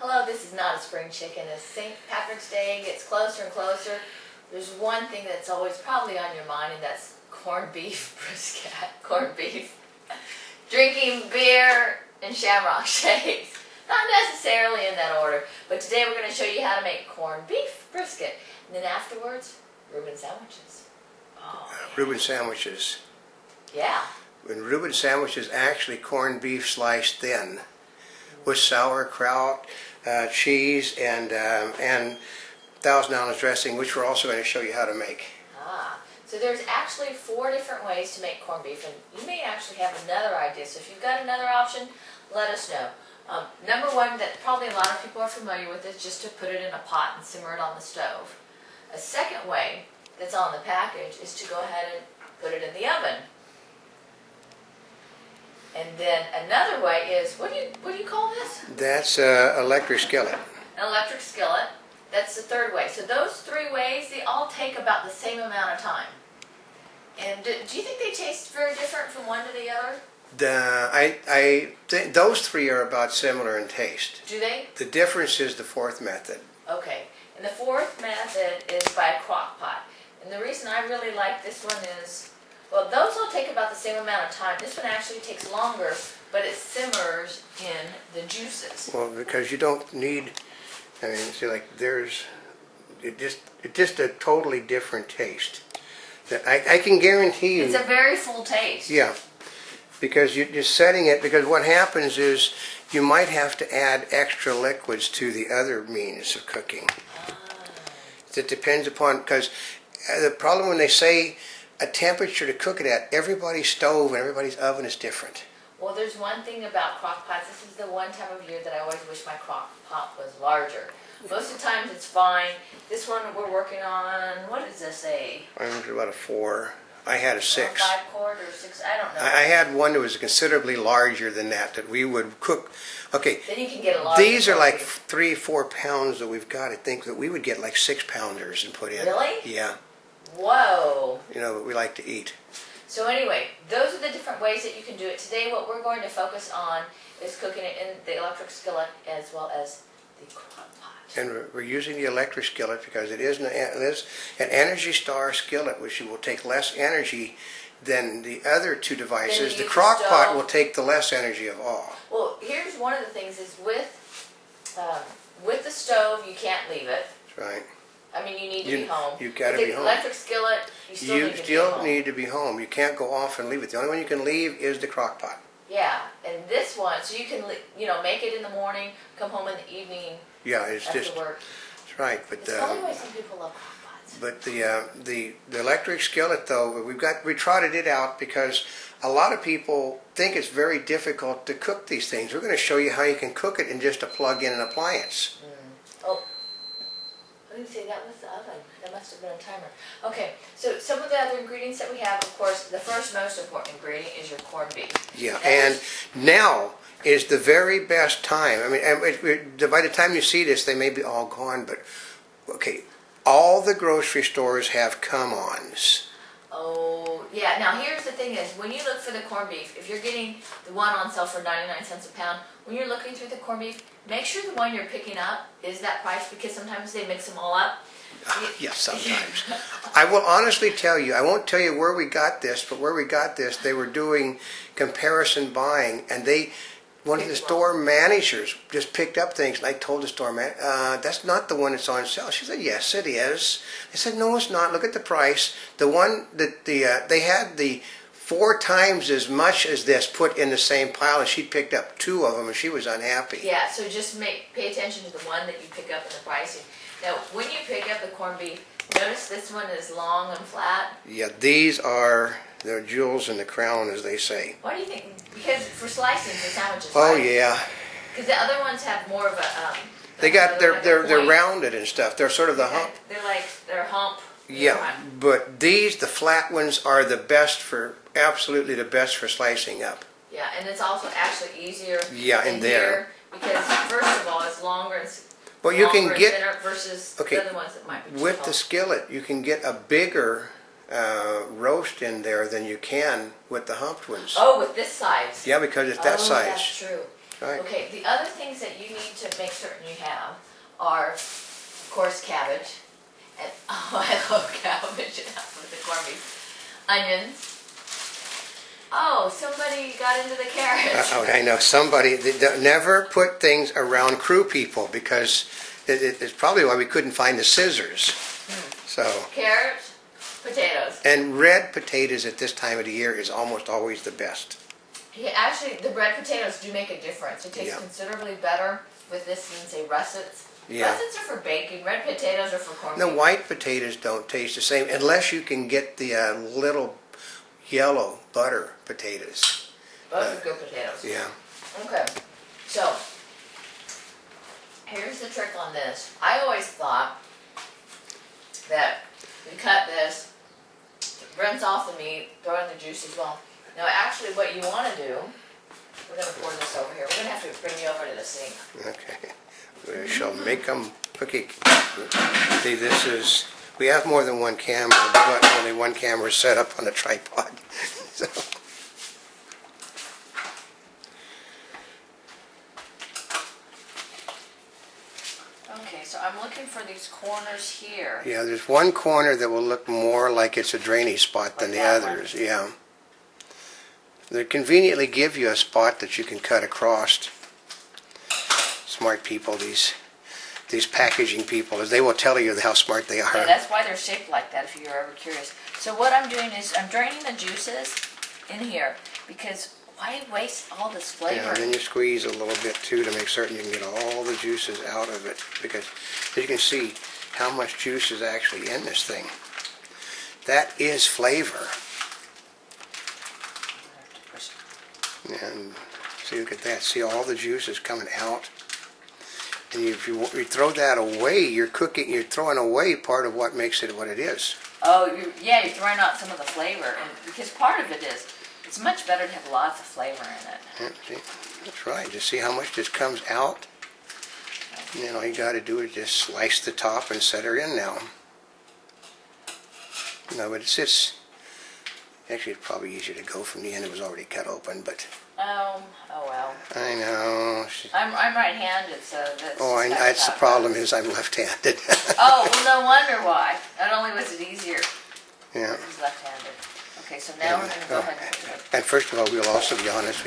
Hello, this is Notaspringchick, and as St. Patrick's Day gets closer and closer, there's one thing that's always probably on your mind, and that's corned beef brisket. Corned beef. Drinking beer and shamrock shakes. Not necessarily in that order, but today we're going to show you how to make corned beef brisket. And then afterwards, Reuben sandwiches. Oh, yeah. Reuben sandwiches. Yeah. And Reuben sandwiches actually corned beef sliced thin with sauerkraut, cheese, and 1,000-ounce dressing, which we're also going to show you how to make. So there's actually 4 different ways to make corned beef, and you may actually have another idea. So if you've got another option, let us know. Number one that probably a lot of people are familiar with is just to put it in a pot and simmer it on the stove. A second way that's on the package is to go ahead and put it in the oven. And then another way is, what do you call this? That's electric skillet. An electric skillet. That's the third way. So those 3 ways, they all take about the same amount of time. And do you think they taste very different from one to the other? I think those 3 are about similar in taste. Do they? The difference is the 4th method. Okay. And the 4th method is by a crock pot. And the reason I really like this one is, well, those all take about the same amount of time. This one actually takes longer, but it simmers in the juices. Well, because you don't need, I mean, see, like it's just a totally different taste. I can guarantee you. It's a very full taste. Yeah, because you're just setting it, because what happens is you might have to add extra liquids to the other means of cooking. It depends upon, because the problem when they say a temperature to cook it at, everybody's stove and everybody's oven is different. Well, there's one thing about crock pots. This is the one time of year that I always wish my crock pot was larger. Most of the times it's fine. This one we're working on, what does this say? I'm about a 4. I had a 6. 5 quart or 6, I don't know. I had one that was considerably larger than that we would cook. Okay. Then you can get a larger. These are like 3-4 pounds that we've got. I think that we would get like 6-pounders and put in. Really? Yeah. Whoa. You know, but we like to eat. So anyway, those are the different ways that you can do it. Today what we're going to focus on is cooking it in the electric skillet as well as the crock pot. And we're using the electric skillet because it is an Energy Star skillet, which will take less energy than the other 2 devices. The crock pot will take the less energy of all. Well, here's one of the things is with the stove, you can't leave it. That's right. I mean, you need to be home. You've got to be home. Electric skillet, you still need to be home. You can't go off and leave it. The only one you can leave is the crock pot. Yeah, and this one, so you can, make it in the morning, come home in the evening. Yeah, it's after just work. That's right. But it's probably why some people love crock pots. But the electric skillet, though, we trotted it out because a lot of people think it's very difficult to cook these things. We're going to show you how you can cook it in just a plug-in appliance. Oh, I didn't say that was the oven. That must have been a timer. Okay, so some of the other ingredients that we have, of course, the first most important ingredient is your corned beef. Yeah, and now is the very best time. I mean, by the time you see this, they may be all gone, but okay, all the grocery stores have come-ons. Oh, yeah. Now, here's the thing is, when you look for the corned beef, if you're getting the one on sale for 99 cents a pound, when you're looking through the corned beef, make sure the one you're picking up is that price, because sometimes they mix them all up. Yes, sometimes. I will honestly tell you, I won't tell you where we got this, but where we got this, they were doing comparison buying, and one of the store managers just picked up things, and I told the store man, that's not the one that's on sale. She said, yes, it is. I said, no, it's not. Look at the price. The one that they had the 4 times as much as this put in the same pile, and she picked up 2 of them, and she was unhappy. Yeah, so just pay attention to the one that you pick up in the pricing. Now, when you pick up the corned beef, notice this one is long and flat. Yeah, these are the jewels in the crown, as they say. Why do you think? Because for slicing the sandwiches. Oh, right? yeah. Because the other ones have more of a. They're rounded and stuff. They're sort of the hump. They're hump. Yeah, but the flat ones are absolutely the best for slicing up. Yeah, and it's also actually easier. Yeah, in there. Because first of all, it's longer and well, you can get thinner versus the other ones that might be too with tall. the skillet. You can get a bigger roast in there than you can with the humped ones. Oh, with this size. Yeah, because it's that size. That's true. right. Okay, the other things that you need to make certain you have are, of course, cabbage. And, oh, I love cabbage with the corned beef. Onions. Oh, somebody got into the carrots. I know somebody that never put things around crew people because it's probably why we couldn't find the scissors. So. Carrots, potatoes. And red potatoes at this time of the year is almost always the best. Yeah, actually, the red potatoes do make a difference. It tastes Yeah. considerably better with this than, say, russets. Yeah. Russets are for baking. Red potatoes are for corned The beef. white potatoes don't taste the same unless you can get the little yellow butter potatoes. Those are good potatoes. Yeah. Okay, so here's the trick on this. I always thought that you cut this, rinse off the meat, throw in the juice as well. Now, actually, what you want to do, we're going to pour this over here. We're going to have to bring you over to the sink. Okay. We shall make them cookie. See, this is, we have more than one camera, but only one camera is set up on a tripod. So. Okay, so I'm looking for these corners here. Yeah, there's one corner that will look more like it's a drainage spot than Like the that others. Yeah. They conveniently give you a spot that you can cut across. Smart people, these packaging people, as they will tell you how smart they are. Yeah, that's why they're shaped like that, if you're ever curious. So what I'm doing is I'm draining the juices in here, because why waste all this flavor? Yeah, and then you squeeze a little bit too to make certain you can get all the juices out of it, because as you can see how much juice is actually in this thing. That is flavor. And see, look at that. See all the juice is coming out. And if you throw that away, you're throwing away part of what makes it what it is. Oh, you're throwing out some of the flavor, and because part of it is, it's much better to have lots of flavor in it. Yeah, see, that's right. Just see how much just comes out. And then all you got to do is just slice the top and set her in now. No, but it's actually it's probably easier to go from the end. It was already cut open, but. Oh well. I know. I'm right-handed, so that's. That's the problem is I'm left-handed. Oh, well, no wonder why. Not only was it easier, Yeah. he's left-handed. Okay, so now we're going to go ahead and put it. And first of all, we'll also be honest.